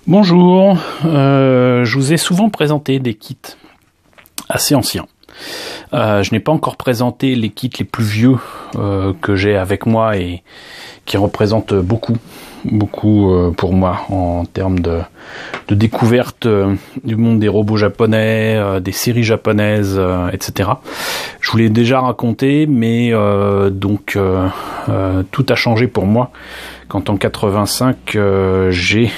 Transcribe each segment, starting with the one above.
Bonjour, je vous ai souvent présenté des kits assez anciens. Je n'ai pas encore présenté les kits les plus vieux que j'ai avec moi et qui représentent beaucoup pour moi en termes de découverte du monde des robots japonais, des séries japonaises, etc. Je vous l'ai déjà raconté, mais tout a changé pour moi quand en 85 j'ai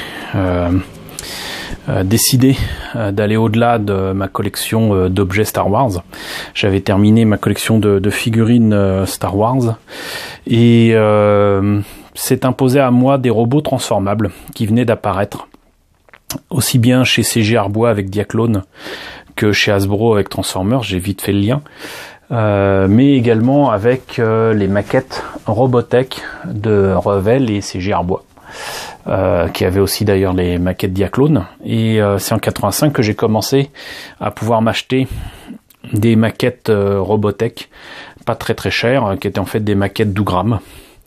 décidé d'aller au-delà de ma collection d'objets Star Wars. J'avais terminé ma collection de figurines Star Wars et s'est imposé à moi des robots transformables qui venaient d'apparaître, aussi bien chez CG Arbois avec Diaclone que chez Hasbro avec Transformers, j'ai vite fait le lien, mais également avec les maquettes Robotech de Revell et CG Arbois. Qui avait aussi d'ailleurs les maquettes Diaclone, et c'est en 85 que j'ai commencé à pouvoir m'acheter des maquettes Robotech pas très chères, qui étaient en fait des maquettes d'Ougram.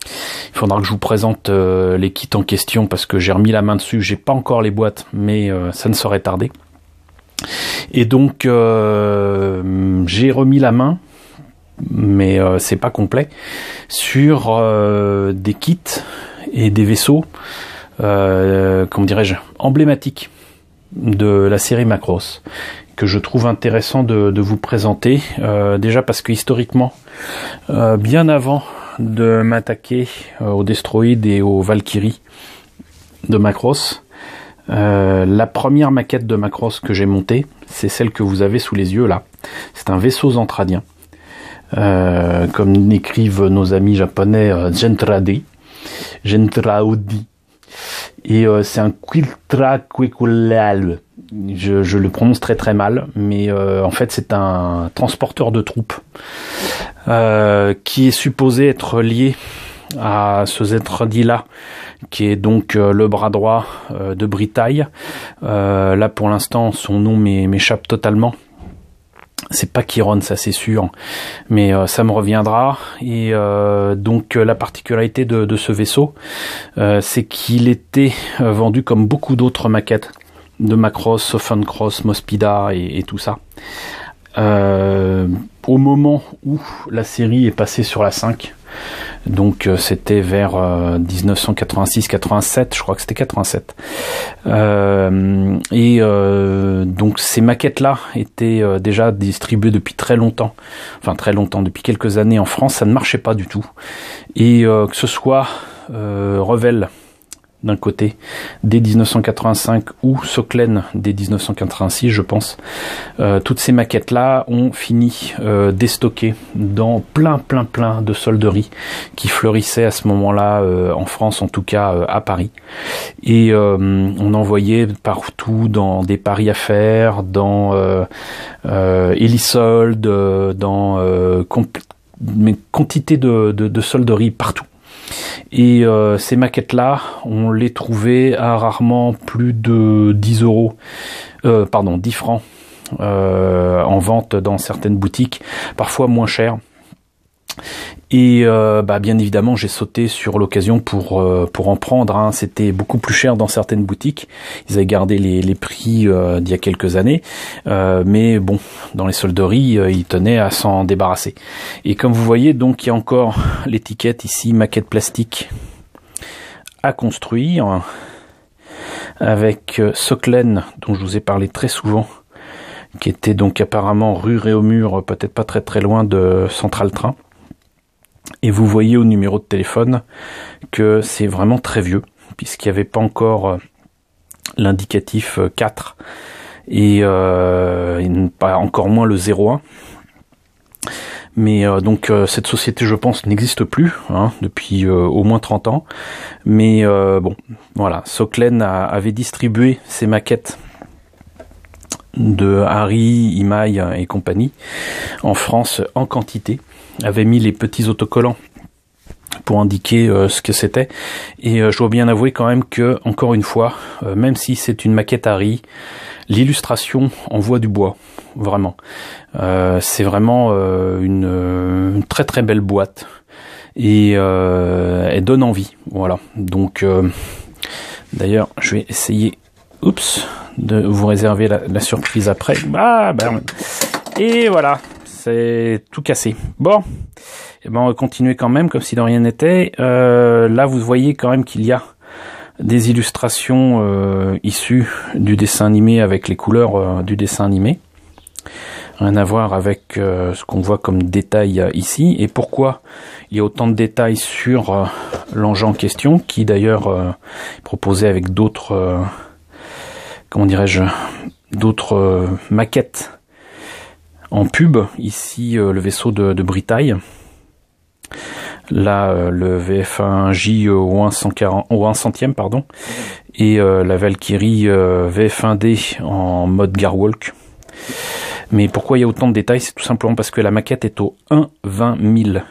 Il faudra que je vous présente les kits en question parce que j'ai remis la main dessus, j'ai pas encore les boîtes, mais ça ne saurait tarder. Et donc j'ai remis la main, mais c'est pas complet, sur des kits et des vaisseaux comment dirais-je, emblématiques de la série Macross, que je trouve intéressant de vous présenter, déjà parce que historiquement, bien avant de m'attaquer aux Destroïdes et aux Valkyries de Macross, la première maquette de Macross que j'ai montée, c'est celle que vous avez sous les yeux là. C'est un vaisseau zantradien, comme écrivent nos amis japonais, Gentraudi. Et c'est un Quiltraquequelal. Je le prononce très mal, mais en fait c'est un transporteur de troupes qui est supposé être lié à ce Zentradi-là, qui est donc le bras droit de Britaille. Là pour l'instant son nom m'échappe totalement. C'est pas Chiron, ça c'est sûr, mais ça me reviendra. Et donc la particularité de ce vaisseau, c'est qu'il était vendu comme beaucoup d'autres maquettes de Macross, Funcross, Mospida et tout ça. Au moment où la série est passée sur la 5, donc c'était vers 1986-87, je crois que c'était 87. Donc ces maquettes-là étaient déjà distribuées depuis très longtemps, depuis quelques années en France, ça ne marchait pas du tout. Et que ce soit Revell d'un côté dès 1985 ou Soklen dès 1986, je pense, toutes ces maquettes là ont fini déstockées dans plein de solderies qui fleurissaient à ce moment là en France, en tout cas à Paris, et on en voyait partout dans des paris à faire, dans Elisold, dans quantité de solderies partout. Et ces maquettes-là, on les trouvait à rarement plus de 10 francs en vente dans certaines boutiques, parfois moins cher. Et bien évidemment, j'ai sauté sur l'occasion pour en prendre. C'était beaucoup plus cher dans certaines boutiques. Ils avaient gardé les prix d'il y a quelques années, mais bon, dans les solderies, ils tenaient à s'en débarrasser. Et comme vous voyez, donc il y a encore l'étiquette ici, maquette plastique à construire, avec Soklen, dont je vous ai parlé très souvent, qui était donc apparemment rue Réaumur, peut-être pas très loin de Central Train. Et vous voyez au numéro de téléphone que c'est vraiment très vieux, puisqu'il n'y avait pas encore l'indicatif 4 et pas encore moins le 01. Mais donc cette société, je pense, n'existe plus depuis au moins 30 ans. Mais bon, voilà, Soklen avait distribué ses maquettes de Harry, Imai et compagnie en France en quantité, avait mis les petits autocollants pour indiquer ce que c'était, et je dois bien avouer quand même que, encore une fois, même si c'est une maquette Harry, l'illustration envoie du bois, vraiment. C'est vraiment une très belle boîte, et elle donne envie, voilà. Donc d'ailleurs je vais essayer oups, de vous réserver la surprise après. Ah, ben, et voilà, c'est tout cassé. Bon, et ben on va continuer quand même comme si de rien n'était. Là, vous voyez quand même qu'il y a des illustrations issues du dessin animé avec les couleurs du dessin animé. Rien à voir avec ce qu'on voit comme détail ici. Et pourquoi il y a autant de détails sur l'engin en question, qui d'ailleurs est proposé avec d'autres, comment dirais-je, d'autres maquettes en pub. Ici, le vaisseau de Britaille. Là, le VF1J au 1 centième, pardon. Et la Valkyrie VF1D en mode Garwalk. Mais pourquoi il y a autant de détails? C'est tout simplement parce que la maquette est au 1/20 000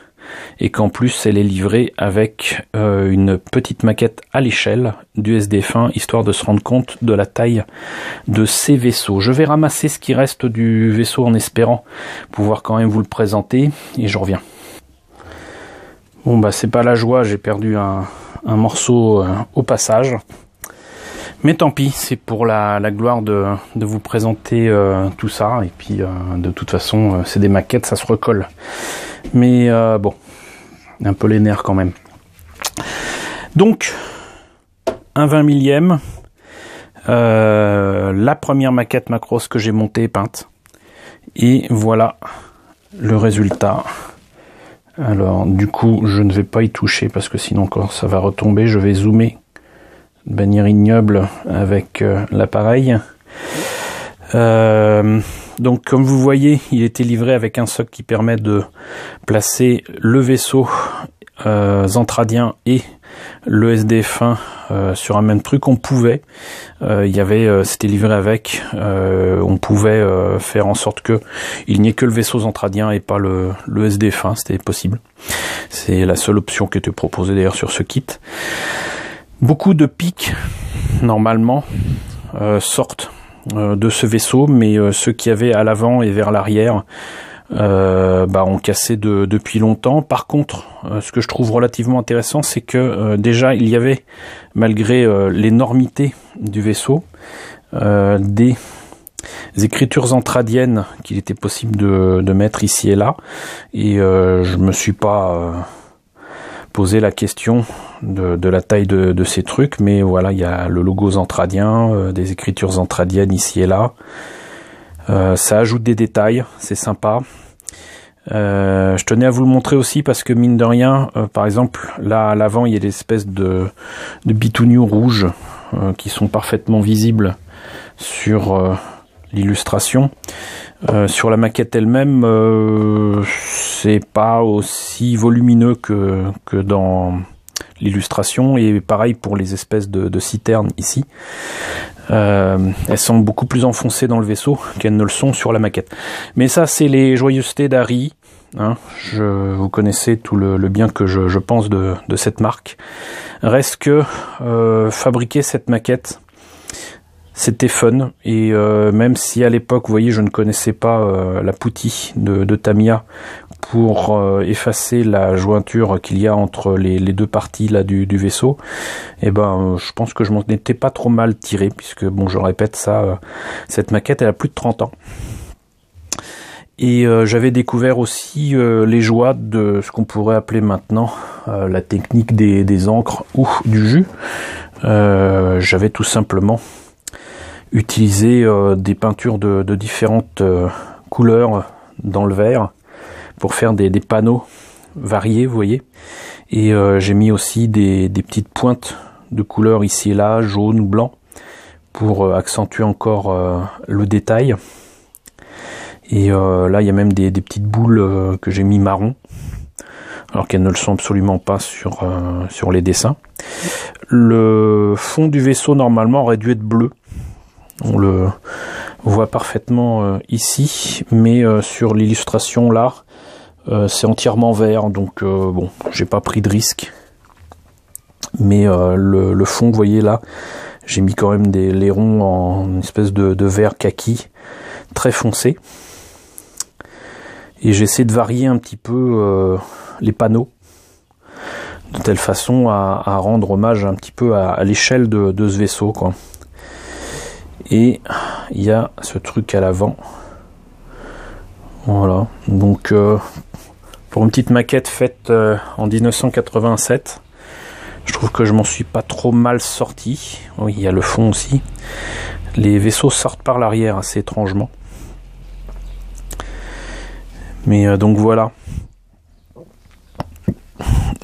et qu'en plus elle est livrée avec une petite maquette à l'échelle du SDF1, histoire de se rendre compte de la taille de ces vaisseaux. Je vais ramasser ce qui reste du vaisseau en espérant pouvoir quand même vous le présenter et je reviens. Bon bah c'est pas la joie, j'ai perdu un morceau au passage. Mais tant pis, c'est pour la gloire de vous présenter tout ça. Et puis, de toute façon, c'est des maquettes, ça se recolle. Mais bon, un peu les nerfs quand même. Donc, un 20 millième. La première maquette Macross que j'ai montée et peinte. Et voilà le résultat. Alors, du coup, je ne vais pas y toucher parce que sinon encore ça va retomber. Je vais zoomer de manière ignoble avec l'appareil. Donc comme vous voyez, il était livré avec un socle qui permet de placer le vaisseau Zantradien et le SDF1 sur un même truc. On pouvait, c'était livré avec, on pouvait faire en sorte que il n'y ait que le vaisseau Zantradien et pas le SDF1, c'était possible. C'est la seule option qui était proposée d'ailleurs sur ce kit. Beaucoup de pics, normalement, sortent de ce vaisseau, mais ceux qui avaient à l'avant et vers l'arrière ont cassé depuis longtemps. Par contre, ce que je trouve relativement intéressant, c'est que déjà, il y avait, malgré l'énormité du vaisseau, des écritures zantradiennes qu'il était possible de mettre ici et là. Et je me suis pas poser la question de la taille de ces trucs, mais voilà, il y a le logo zantradien, des écritures zantradiennes ici et là. Ça ajoute des détails, c'est sympa. Je tenais à vous le montrer aussi parce que mine de rien, par exemple, là à l'avant, il y a des espèces de bitounions rouges qui sont parfaitement visibles sur l'illustration. Sur la maquette elle-même, c'est pas aussi volumineux que dans l'illustration, et pareil pour les espèces de citernes ici. Elles sont beaucoup plus enfoncées dans le vaisseau qu'elles ne le sont sur la maquette. Mais ça, c'est les joyeusetés d'Arri. Hein, vous connaissez tout le bien que je pense de cette marque. Reste que fabriquer cette maquette, c'était fun, et même si à l'époque, vous voyez, je ne connaissais pas la poutie de Tamiya pour effacer la jointure qu'il y a entre les deux parties là du vaisseau, et ben je pense que je m'en étais pas trop mal tiré, puisque bon, je répète ça, cette maquette elle a plus de 30 ans. Et j'avais découvert aussi les joies de ce qu'on pourrait appeler maintenant la technique des encres ou du jus. J'avais tout simplement utiliser des peintures de différentes couleurs dans le verre pour faire des panneaux variés, vous voyez. Et j'ai mis aussi des petites pointes de couleurs ici et là, jaune ou blanc, pour accentuer encore le détail. Et là, il y a même des petites boules que j'ai mis marron, alors qu'elles ne le sont absolument pas sur les dessins. Le fond du vaisseau, normalement, aurait dû être bleu. On le voit parfaitement ici, mais sur l'illustration là, c'est entièrement vert, donc bon, j'ai pas pris de risque. Mais le fond, vous voyez là, j'ai mis quand même des lairon en une espèce de vert kaki très foncé. Et j'essaie de varier un petit peu les panneaux, de telle façon à rendre hommage un petit peu à l'échelle de ce vaisseau, quoi. Et il y a ce truc à l'avant. Voilà, donc pour une petite maquette faite en 1987, je trouve que je m'en suis pas trop mal sorti. Oui, il y a le fond aussi. Les vaisseaux sortent par l'arrière assez étrangement. Mais donc voilà.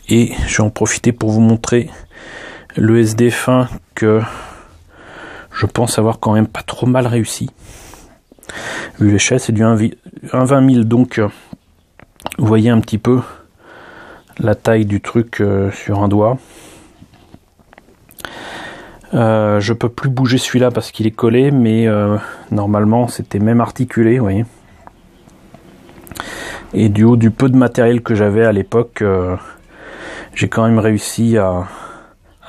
Et je vais en profiter pour vous montrer le SD fin que je pense avoir quand même pas trop mal réussi. Vu l'échelle, c'est du 1/20 000, donc vous voyez un petit peu la taille du truc sur un doigt. Je peux plus bouger celui-là parce qu'il est collé, mais normalement c'était même articulé, vous voyez. Et du haut du peu de matériel que j'avais à l'époque, j'ai quand même réussi à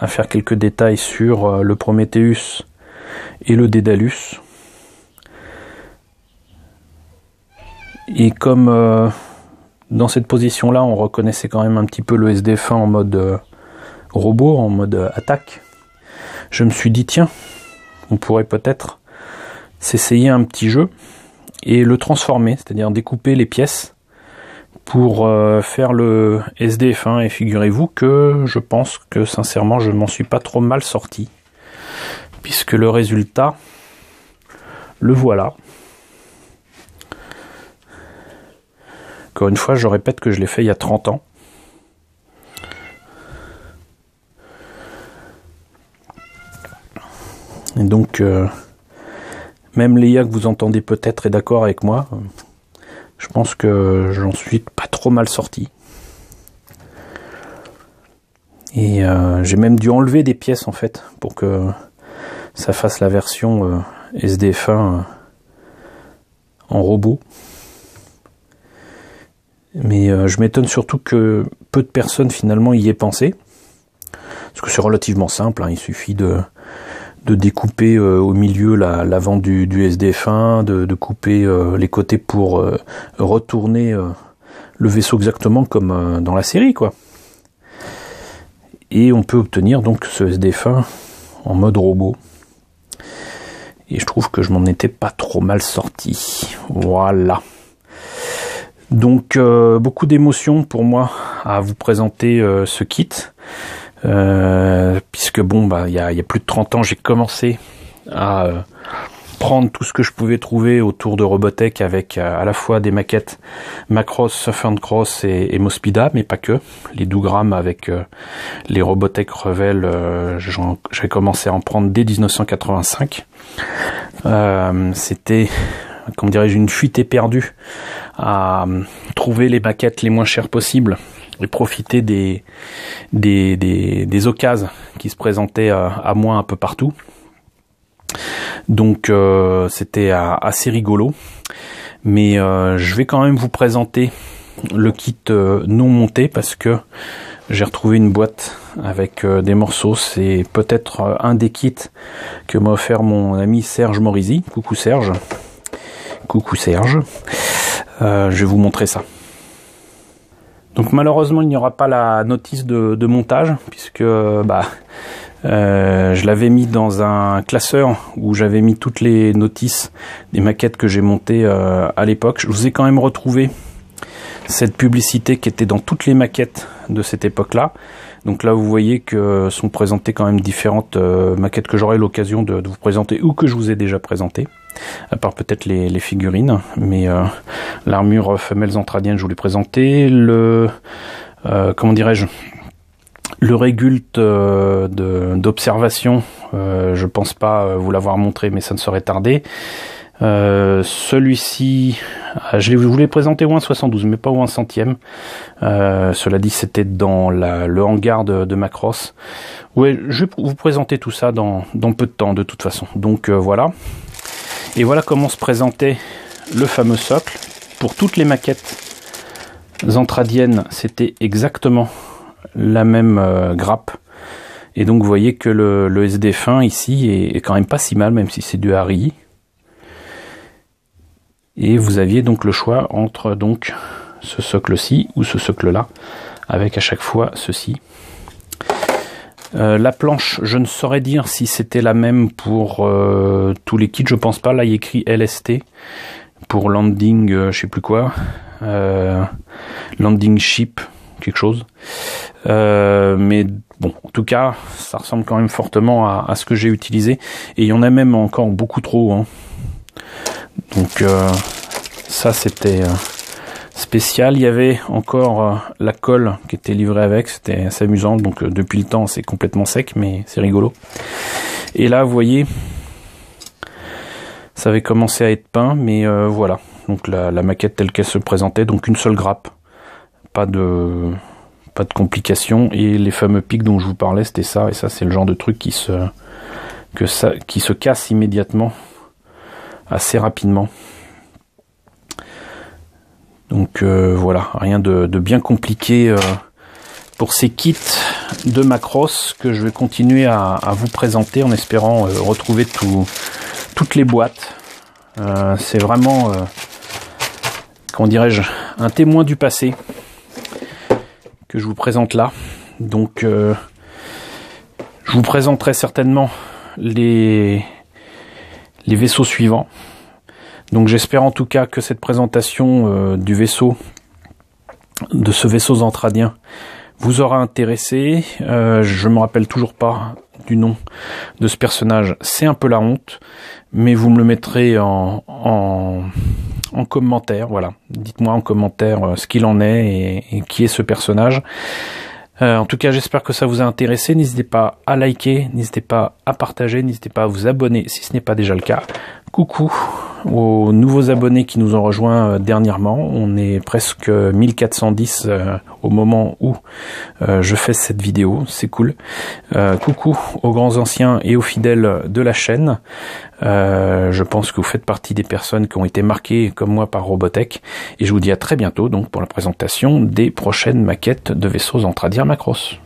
faire quelques détails sur le Prometheus et le Daedalus. Et comme dans cette position là on reconnaissait quand même un petit peu le SD fin en mode robot, en mode attaque, je me suis dit tiens, on pourrait peut-être s'essayer un petit jeu et le transformer, c'est-à-dire découper les pièces pour faire le SDF1. Et figurez-vous que je pense que sincèrement je m'en suis pas trop mal sorti, puisque le résultat, le voilà. Encore une fois, je répète que je l'ai fait il y a 30 ans. Et donc, même Léa que vous entendez peut-être est d'accord avec moi. Je pense que j'en suis pas trop mal sorti. Et j'ai même dû enlever des pièces en fait pour que ça fasse la version SDF1 en robot. Mais je m'étonne surtout que peu de personnes finalement y aient pensé. Parce que c'est relativement simple, hein, il suffit de découper au milieu l'avant du SDF1, de couper les côtés pour retourner le vaisseau exactement comme dans la série, quoi. Et on peut obtenir donc ce SDF1 en mode robot. Et je trouve que je m'en étais pas trop mal sorti. Voilà. Donc beaucoup d'émotions pour moi à vous présenter ce kit. Puisque bon, bah il y a plus de 30 ans j'ai commencé à prendre tout ce que je pouvais trouver autour de Robotech avec à la fois des maquettes Macross, Southern Cross et Mospeada, mais pas que. Les Dougram avec les Robotech Revell, j'ai commencé à en prendre dès 1985. C'était, comment dirais-je, une fuite éperdue à trouver les maquettes les moins chères possibles et profiter des occasions qui se présentaient à moi un peu partout. Donc c'était assez rigolo. Mais je vais quand même vous présenter le kit non monté parce que j'ai retrouvé une boîte avec des morceaux. C'est peut-être un des kits que m'a offert mon ami Serge Morisi. Coucou Serge. Coucou Serge. Je vais vous montrer ça. Donc malheureusement il n'y aura pas la notice de montage puisque je l'avais mis dans un classeur où j'avais mis toutes les notices des maquettes que j'ai montées à l'époque. Je vous ai quand même retrouvé cette publicité qui était dans toutes les maquettes de cette époque-là. Donc là vous voyez que sont présentées quand même différentes maquettes que j'aurai l'occasion de vous présenter ou que je vous ai déjà présentées. À part peut-être les figurines, mais l'armure femelles antradienne je vous l'ai présenté, le comment dirais-je, le Régult d'observation, je pense pas vous l'avoir montré, mais ça ne saurait tarder. Celui-ci, je vous l'ai présenté au 1/72, mais pas au 1/100e. Cela dit, c'était dans le hangar de Macross. Ouais, je vais vous présenter tout ça dans peu de temps, de toute façon. Donc voilà. Et voilà comment se présentait le fameux socle. Pour toutes les maquettes antradiennes, c'était exactement la même grappe. Et donc vous voyez que le SD fin ici est quand même pas si mal, même si c'est du Harry. Et vous aviez donc le choix entre donc ce socle-ci ou ce socle-là, avec à chaque fois ceci. La planche, je ne saurais dire si c'était la même pour tous les kits, je pense pas. Là, il y a écrit LST pour landing, je sais plus quoi, landing ship, quelque chose. Mais bon, en tout cas, ça ressemble quand même fortement à ce que j'ai utilisé. Et il y en a même encore beaucoup trop. Hein. Donc ça, c'était spécial. Il y avait encore la colle qui était livrée avec, c'était assez amusant. Donc depuis le temps, c'est complètement sec, mais c'est rigolo. Et là, vous voyez, ça avait commencé à être peint, mais voilà. Donc la maquette telle qu'elle se présentait, donc une seule grappe, pas de complications. Et les fameux pics dont je vous parlais, c'était ça. Et ça, c'est le genre de truc qui se casse immédiatement, assez rapidement. Donc voilà, rien de bien compliqué pour ces kits de Macross que je vais continuer à vous présenter en espérant retrouver toutes les boîtes. C'est vraiment, comment dirais-je, un témoin du passé que je vous présente là. Donc je vous présenterai certainement les vaisseaux suivants. Donc j'espère en tout cas que cette présentation de ce vaisseau zantradien vous aura intéressé. Je me rappelle toujours pas du nom de ce personnage, c'est un peu la honte, mais vous me le mettrez en commentaire, voilà. Dites-moi en commentaire ce qu'il en est et qui est ce personnage. En tout cas, j'espère que ça vous a intéressé. N'hésitez pas à liker, n'hésitez pas à partager, n'hésitez pas à vous abonner si ce n'est pas déjà le cas. Coucou aux nouveaux abonnés qui nous ont rejoints dernièrement. On est presque 1410 au moment où je fais cette vidéo. C'est cool. Coucou aux grands anciens et aux fidèles de la chaîne. Je pense que vous faites partie des personnes qui ont été marquées comme moi par Robotech. Et je vous dis à très bientôt donc pour la présentation des prochaines maquettes de vaisseaux Zantradir Macross.